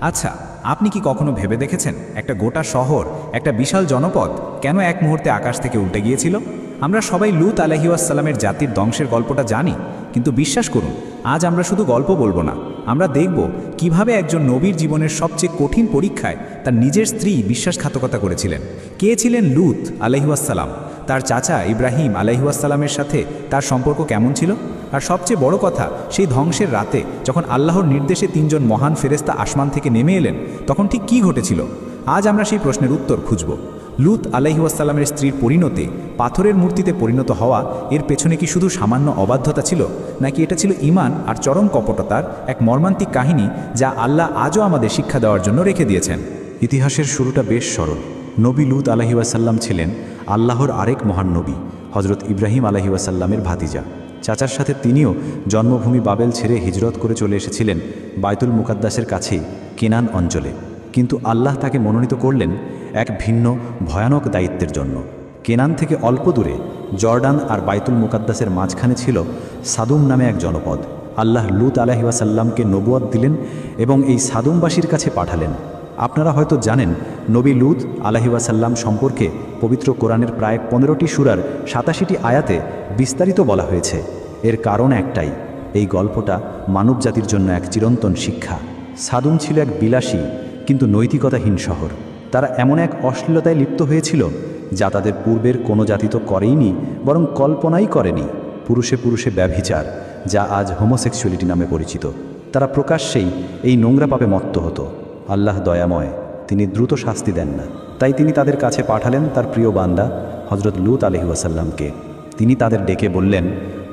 আচ্ছা, আপনি কি কখনো ভেবে দেখেছেন একটা গোটা শহর, একটা বিশাল জনপদ কেন এক মুহূর্তে আকাশ থেকে উল্টে গিয়েছিল? আমরা সবাই লূত আলাইহিসসালামের জাতির ধ্বংসের গল্পটা জানি, কিন্তু বিশ্বাস করুন, আজ আমরা শুধু গল্প বলবো না, আমরা দেখব কিভাবে একজন নবীর জীবনের সবচেয়ে কঠিন পরীক্ষায় তার নিজের স্ত্রী বিশ্বাসঘাতকতা করেছিলেন। কে ছিলেন লূত আলাইহিসসালাম? তার চাচা ইব্রাহিম আলাইহিসসালামের সাথে তার সম্পর্ক কেমন ছিল? আর সবচেয়ে বড় কথা, সেই ধ্বংসের রাতে যখন আল্লাহর নির্দেশে তিনজন মহান ফেরেশতা আসমান থেকে নেমে এলেন, তখন ঠিক কী ঘটেছিল? আজ আমরা সেই প্রশ্নের উত্তর খুঁজব। লূত আলাইহিসসালামের স্ত্রীর পরিণতি, পাথরের মূর্তিতে পরিণত হওয়া, এর পেছনে কি শুধু সামান্য অবাধ্যতা ছিল, নাকি এটা ছিল ঈমান আর চরম কপটতার এক মর্মান্তিক কাহিনী, যা আল্লাহ আজও আমাদের শিক্ষা দেওয়ার জন্য রেখে দিয়েছেন? ইতিহাসের শুরুটা বেশ সরল। নবী লূত আলাইহিসসালাম ছিলেন আল্লাহর আরেক মহান নবী, হজরত ইব্রাহিম আলাইহিসসালামের ভাতিজা। চাচার সাথে তিনিও জন্মভূমি বাবেল ছেড়ে হিজরত করে চলে এসেছিলেন বাইতুল মুকাদ্দাসের কাছেই কেনান অঞ্চলে। কিন্তু আল্লাহ তাকে মনোনীত করলেন এক ভিন্ন ভয়ানক দায়িত্বের জন্য। কেনান থেকে অল্প দূরে জর্ডান আর বাইতুল মুকাদ্দাসের মাঝখানে ছিল সাদুম নামে এক জনপদ। আল্লাহ লূত আলাইহিসসালামকে নবুয়ত দিলেন এবং এই সাদুমবাসীর কাছে পাঠালেন। আপনারা হয়তো জানেন, নবী লূত আলাইহিসসালাম সম্পর্কে পবিত্র কোরআনের প্রায় 15টি সূরার 87টি আয়াতে বিস্তারিত বলা হয়েছে। এর কারণ একটাই, এই গল্পটা মানবজাতির জন্য এক চিরন্তন শিক্ষা। সাদুম ছিল এক বিলাসী কিন্তু নৈতিকতাহীন শহর। তারা এমন এক অশ্লীলতায় লিপ্ত হয়েছিল যা তাদের পূর্বের কোনো জাতি তো করেইনি, বরং কল্পনাই করেনি। পুরুষে পুরুষে ব্যভিচার, যা আজ হোমোসেক্সুয়ালিটি নামে পরিচিত। তারা প্রকাশ্যেই এই নোংরা পাপে মত্ত হতো। আল্লাহ দয়াময়, তিনি দ্রুত শাস্তি দেন না। তাই তিনি তাদের কাছে পাঠালেন তার প্রিয় বান্দা হজরত লূত আলাইহিসসালামকে। তিনি তাদের ডেকে বললেন,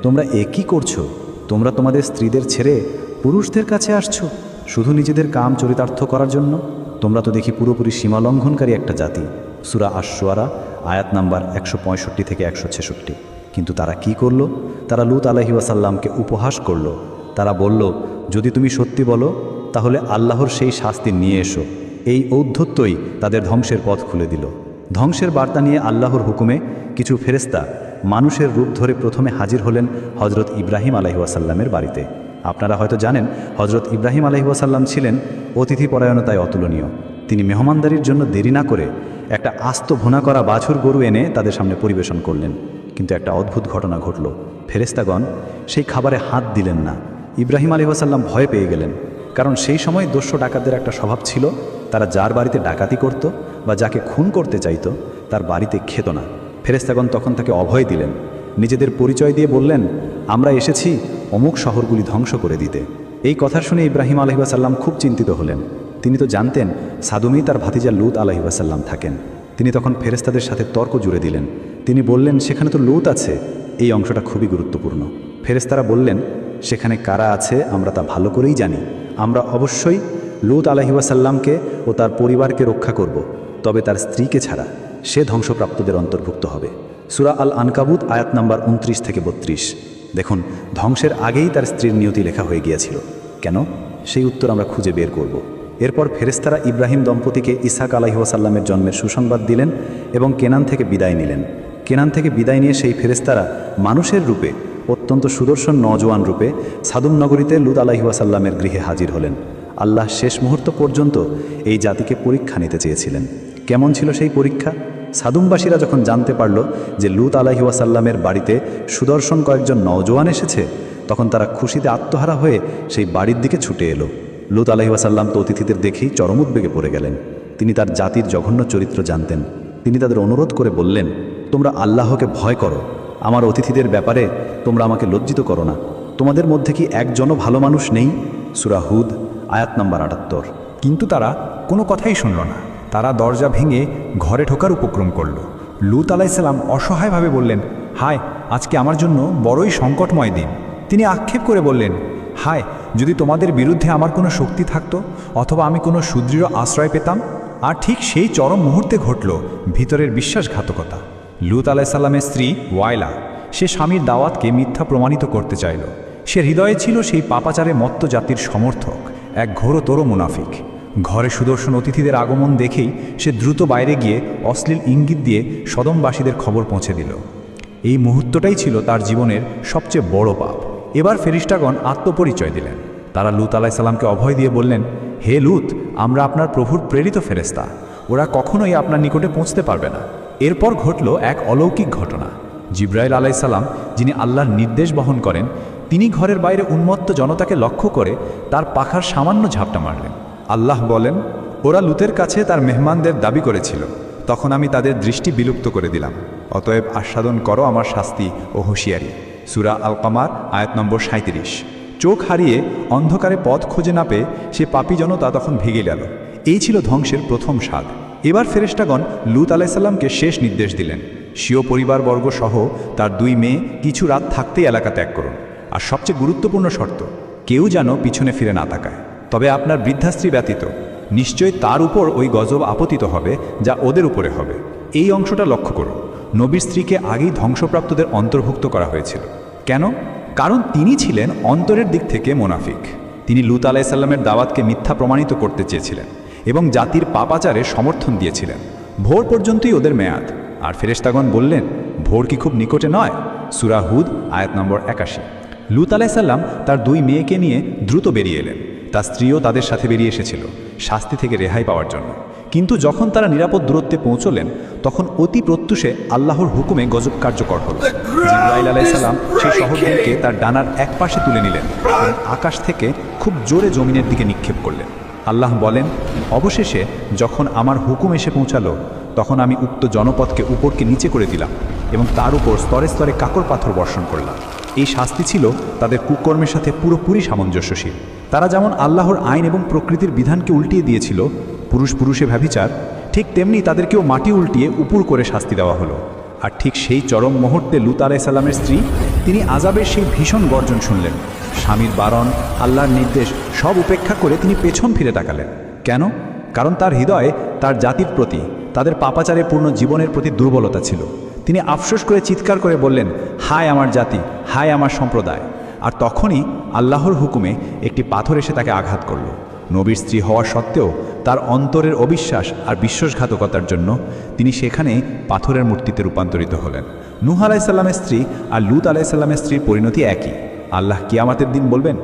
তোমরা কী করছো? তোমরা তোমাদের স্ত্রীদের ছেড়ে পুরুষদের কাছে আসছো শুধু নিজেদের কাম চরিতার্থ করার জন্য? তোমরা তো দেখি পুরোপুরি সীমালঙ্ঘনকারী একটা জাতি। সূরা আশ-শুআরা আয়াত নাম্বার 165 থেকে 166। কিন্তু তারা কি করল? তারা লূত আলাইহিসসালামকে উপহাস করল। তারা বলল, যদি তুমি সত্যি বলো তাহলে আল্লাহর সেই শাস্তি নিয়ে এসো। এই ঔদ্ধত্যই তাদের ধ্বংসের পথ খুলে দিল। ধ্বংসের বার্তা নিয়ে আল্লাহর হুকুমে কিছু ফেরেশতা মানুষের রূপ ধরে প্রথমে হাজির হলেন হজরত ইব্রাহিম আলাইহিসসালামের বাড়িতে। আপনারা হয়তো জানেন, হজরত ইব্রাহিম আলাইহিসসালাম ছিলেন অতিথিপরায়ণতায় অতুলনীয়। তিনি মেহমানদারির জন্য দেরি না করে একটা আস্ত ভুনা করা বাছুর গরু এনে তাদের সামনে পরিবেশন করলেন। কিন্তু একটা অদ্ভুত ঘটনা ঘটল। ফেরেশতাগণ সেই খাবারে হাত দিলেন না। ইব্রাহিম আলাইহিসসালাম ভয় পেয়ে গেলেন, কারণ সেই সময় দস্যু ডাকাতদের একটা স্বভাব ছিল, তারা যার বাড়িতে ডাকাতি করত বা যাকে খুন করতে চাইত তার বাড়িতে খেত না। ফেরেশতাগণ তখন তাকে অভয় দিলেন, নিজেদের পরিচয় দিয়ে বললেন, আমরা এসেছি অমুক শহরগুলি ধ্বংস করে দিতে। এই কথা শুনে ইব্রাহিম আলাইহিসসালাম খুব চিন্তিত হলেন। তিনি তো জানতেন সাদুমেই তার ভাতিজা লূত আলাইহিসসালাম থাকেন। তিনি তখন ফেরেশতাদের সাথে তর্ক জুড়ে দিলেন। তিনি বললেন, সেখানে তো লূত আছে। এই অংশটা খুবই গুরুত্বপূর্ণ। ফেরেশতারা বললেন, সেখানে কারা আছে আমরা তা ভালো করেই জানি। আমরা অবশ্যই লূত আলাইহিসসালামকে ও তার পরিবারকে রক্ষা করব, তবে তার স্ত্রীকে ছাড়া। সে ধ্বংসপ্রাপ্তদের অন্তর্ভুক্ত হবে। সূরা আল আনকাবুত আয়াত নাম্বার 29 থেকে 32। দেখুন, ধ্বংসের আগেই তার স্ত্রীর নিয়তি লেখা হয়ে গিয়েছিল। কেন? সেই উত্তর আমরা খুঁজে বের করব। এরপর ফেরেশতারা ইব্রাহিম দম্পতিকে ইসহাক আলাইহিসসালামের জন্মের সুসংবাদ দিলেন এবং কেনান থেকে বিদায় নিলেন। কেনান থেকে বিদায় নিয়ে সেই ফেরেশতারা মানুষের রূপে, অত্যন্ত সুদর্শন নওজোয়ান রূপে সাদুম নগরীতে লূত আলাইহিসসালামের গৃহে হাজির হলেন। আল্লাহ শেষ মুহূর্ত পর্যন্ত এই জাতিকে পরীক্ষা নিতে চেয়েছিলেন। কেমন ছিল সেই পরীক্ষা? সাদুমবাসীরা যখন জানতে পারল যে লূত আলাইহিসসালামের বাড়িতে সুদর্শন কয়েকজন নওজোয়ান এসেছে, তখন তারা খুশিতে আত্মহারা হয়ে সেই বাড়ির দিকে ছুটে এলো। লূত আলাইহিসসালাম তো অতিথিদের দেখেই চরম উদ্বেগে পড়ে গেলেন। তিনি তার জাতির জঘন্য চরিত্র জানতেন। তিনি তাদের অনুরোধ করে বললেন, তোমরা আল্লাহকে ভয় করো, আমার অতিথিদের ব্যাপারে তোমরা আমাকে লজ্জিত করো না। তোমাদের মধ্যে কি একজনও ভালো মানুষ নেই? সূরা হুদ আয়াত নাম্বার 78। কিন্তু তারা কোনো কথাই শুনল না। তারা দরজা ভেঙে ঘরে ঢোকার উপক্রম করল। লূত আলাইহিসসালাম অসহায়ভাবে বললেন, হায়, আজকে আমার জন্য বড়ই সংকটময় দিন। তিনি আক্ষেপ করে বললেন, হায়, যদি তোমাদের বিরুদ্ধে আমার কোনো শক্তি থাকতো, অথবা আমি কোনো সুদৃঢ় আশ্রয় পেতাম। আর ঠিক সেই চরম মুহূর্তে ঘটল ভিতরের বিশ্বাসঘাতকতা। লূত আলাইহিসসালামের স্ত্রী ওয়াইলা, সে স্বামীর দাওয়াতকে মিথ্যা প্রমাণিত করতে চাইল। সে হৃদয়ে ছিল সেই পাপাচারে মত্ত জাতির সমর্থক, এক ঘোরতর মুনাফিক। ঘরে সুদর্শন অতিথিদের আগমন দেখেই সে দ্রুত বাইরে গিয়ে অশ্লীল ইঙ্গিত দিয়ে সদমবাসীদের খবর পৌঁছে দিল। এই মুহূর্তটাই ছিল তার জীবনের সবচেয়ে বড় পাপ। এবার ফেরেশতাগণ আত্মপরিচয় দিলেন। তারা লূত আলাইহিসসালামকে অভয় দিয়ে বললেন, হে লূত, আমরা আপনার প্রভুর প্রেরিত ফেরেশতা, ওরা কখনোই আপনার নিকটে পৌঁছতে পারবে না। এরপর ঘটল এক অলৌকিক ঘটনা। জিব্রাইল আলাইসাল্লাম, যিনি আল্লাহর নির্দেশ বহন করেন, তিনি ঘরের বাইরে উন্মত্ত জনতাকে লক্ষ্য করে তার পাখার সামান্য ঝাপটা মারলেন। আল্লাহ বলেন, ওরা লুতের কাছে তার মেহমানদের দাবি করেছিল, তখন আমি তাদের দৃষ্টি বিলুপ্ত করে দিলাম। অতএব আস্বাদন করো আমার শাস্তি ও হুঁশিয়ারি। সূরা আল কামার আয়াত নম্বর 37। চোখ হারিয়ে অন্ধকারে পথ খুঁজে না পেয়ে সে পাপী জনতা তখন ভেগে গেল। এই ছিল ধ্বংসের প্রথম স্বাদ। এবার ফেরেশতাগণ লূত আলাইসাল্লামকে শেষ নির্দেশ দিলেন, স্বীয় পরিবারবর্গ সহ তার 2 মেয়ে কিছু রাত থাকতেই এলাকা ত্যাগ করুন। আর সবচেয়ে গুরুত্বপূর্ণ শর্ত, কেউ যেন পিছনে ফিরে না তাকায়, তবে আপনার বৃদ্ধা স্ত্রী ব্যতীত। নিশ্চয়ই তার উপর ওই গজব আপতিত হবে যা ওদের উপরে হবে। এই অংশটা লক্ষ্য করুন, নবীর স্ত্রীকে আগেই ধ্বংসপ্রাপ্তদের অন্তর্ভুক্ত করা হয়েছিল। কেন? কারণ তিনি ছিলেন অন্তরের দিক থেকে মোনাফিক। তিনি লূত আলাইসাল্লামের দাওয়াতকে মিথ্যা প্রমাণিত করতে চেয়েছিলেন এবং জাতির পাপাচারে সমর্থন দিয়েছিলেন। ভোর পর্যন্তই ওদের মেয়াদ। আর ফেরেশতাগণ বললেন, ভোর কি খুব নিকটে নয়? সূরা হুদ আয়াত নম্বর 81। লূত আলাইসাল্লাম তার 2 মেয়েকে নিয়ে দ্রুত বেরিয়ে এলেন। তার স্ত্রীও তাদের সাথে বেরিয়ে এসেছিল শাস্তি থেকে রেহাই পাওয়ার জন্য। কিন্তু যখন তারা নিরাপদ দূরত্বে পৌঁছলেন, তখন অতি প্রত্যুষে আল্লাহর হুকুমে গজব কার্যকর হল। জিবরাইল আলাইসাল্লাম সেই শহরটিকে তার ডানার এক পাশে তুলে নিলেন এবং আকাশ থেকে খুব জোরে জমিনের দিকে নিক্ষেপ করলেন। আল্লাহ বলেন, অবশেষে যখন আমার হুকুম এসে পৌঁছালো, তখন আমি উক্ত জনপদকে উপরকে নিচে করে দিলাম এবং তার উপর স্তরে স্তরে কাকর পাথর বর্ষণ করলাম। এই শাস্তি ছিল তাদের কুকর্মের সাথে পুরোপুরি সামঞ্জস্যশীল। তারা যেমন আল্লাহর আইন এবং প্রকৃতির বিধানকে উল্টিয়ে দিয়েছিল, পুরুষ পুরুষে ব্যভিচার, ঠিক তেমনি তাদেরকেও মাটি উল্টিয়ে উপর করে শাস্তি দেওয়া হলো। আর ঠিক সেই চরম মুহূর্তে লূত আলাইসাল্লামের স্ত্রী, তিনি আযাবের সেই ভীষণ গর্জন শুনলেন। স্বামীর বারণ, আল্লাহর নির্দেশ সব উপেক্ষা করে তিনি পেছন ফিরে তাকালেন। কেন? কারণ তার হৃদয়ে তার জাতির প্রতি, তাদের পাপাচারে পূর্ণ জীবনের প্রতি দুর্বলতা ছিল। তিনি আফসোস করে চিৎকার করে বললেন, হায় আমার জাতি, হায় আমার সম্প্রদায়। আর তখনই আল্লাহর হুকুমে একটি পাথর এসে তাকে আঘাত করল। নবীর স্ত্রী হওয়া সত্ত্বেও তার অন্তরের অবিশ্বাস আর বিশ্বাসঘাতকতার জন্য তিনি সেখানে পাথরের মূর্তিতে রূপান্তরিত হলেন। নূহ আলাইসাল্লামের স্ত্রী আর লূত আলাইসাল্লামের স্ত্রীর পরিণতি একই। আল্লাহ কিয়ামতের দিন বলবেন,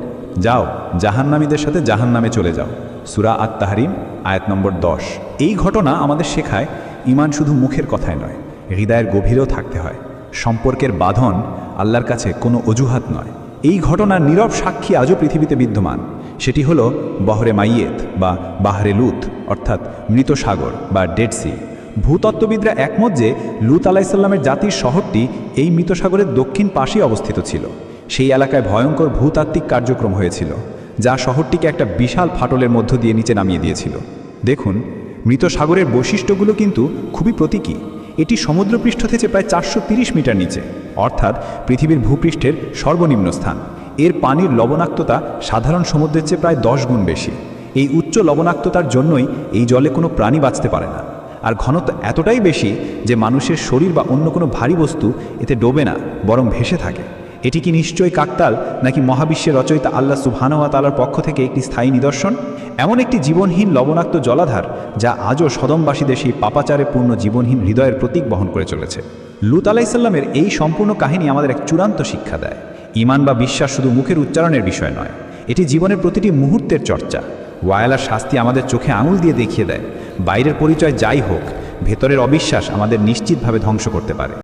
যাও জাহান্নামীদের সাথে জাহান্নামে চলে যাও। সূরা আত-তাহরিম আয়াত নম্বর 10। এই ঘটনা আমাদের শেখায়, ঈমান শুধু মুখের কথায় নয়, হৃদয়ের গভীরেও থাকতে হয়। সম্পর্কের বাঁধন আল্লাহর কাছে কোনো অজুহাত নয়। এই ঘটনার নীরব সাক্ষী আজও পৃথিবীতে বিদ্যমান। সেটি হলো বহরে মাইয়েত বা বাহরে লুত, অর্থাৎ মৃত সাগর বা ডেড সি। ভূতত্ত্ববিদরা একমত যে লূত আলাইসাল্লামের জাতির শহরটি এই মৃত সাগরের দক্ষিণ পাশেই অবস্থিত ছিল। সেই এলাকায় ভয়ঙ্কর ভূতাত্ত্বিক কার্যক্রম হয়েছিল, যা শহরটিকে একটা বিশাল ফাটলের মধ্য দিয়ে নিচে নামিয়ে দিয়েছিল। দেখুন, মৃত সাগরের বৈশিষ্ট্যগুলো কিন্তু খুবই প্রতীকী। এটি সমুদ্রপৃষ্ঠ থেকে প্রায় 430 মিটার নিচে, অর্থাৎ পৃথিবীর ভূপৃষ্ঠের সর্বনিম্ন স্থান। এর পানির লবণাক্ততা সাধারণ সমুদ্রের চেয়ে প্রায় 10 গুণ বেশি। এই উচ্চ লবণাক্ততার জন্যই এই জলে কোনো প্রাণী বাঁচতে পারে না। আর ঘনত্ব এতটাই বেশি যে মানুষের শরীর বা অন্য কোনো ভারী বস্তু এতে ডোবে না, বরং ভেসে থাকে। এটি কি নিশ্চয়ই কাকতাল, নাকি মহাবিশ্বের রচয়িতা আল্লাহ সুবহানাহু ওয়া তাআলার পক্ষ থেকে একটি স্থায়ী নিদর্শন? এমন একটি জীবনহীন লবণাক্ত জলাধার যা আজও সদমবাসীদের সেই পাপাচারে পূর্ণ জীবনহীন হৃদয়ের প্রতীক বহন করে চলেছে। লূত আলাইসাল্লামের এই সম্পূর্ণ কাহিনী আমাদের এক চূড়ান্ত শিক্ষা দেয়। ঈমান বা বিশ্বাস শুধু মুখের উচ্চারণের বিষয় নয়, এটি জীবনের প্রতিটি মুহূর্তের চর্চা। ওয়াইলার শাস্তি আমাদের চোখে আঙুল দিয়ে দেখিয়ে দেয়, বাইরের পরিচয় যাই হোক, ভেতরের অবিশ্বাস আমাদের নিশ্চিতভাবে ধ্বংস করতে পারে।